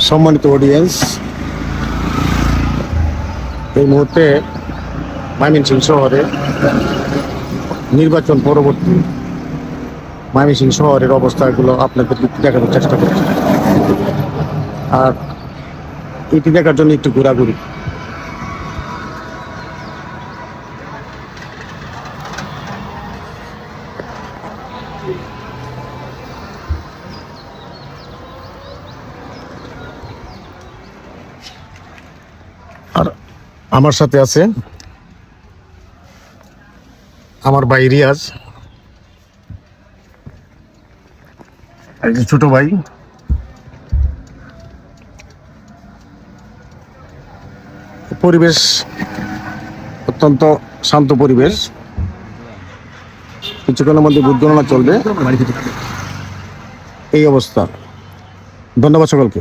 সম্মানিত অডিয়েন্স, এই মুহূর্তে ময়মনসিংহ শহরে নির্বাচন পরবর্তী ময়মনসিংহ শহরের অবস্থাগুলো আপনাদের দেখানোর চেষ্টা করছি। আর এটি দেখার জন্য একটু ঘোরাঘুরি। আর আমার সাথে আছে আমার ভাই রিয়াজ, ছোট ভাই। পরিবেশ অত্যন্ত শান্ত পরিবেশ। কিছুক্ষণের মধ্যে ভোট গণনা চলবে, এই অবস্থা। ধন্যবাদ সকলকে।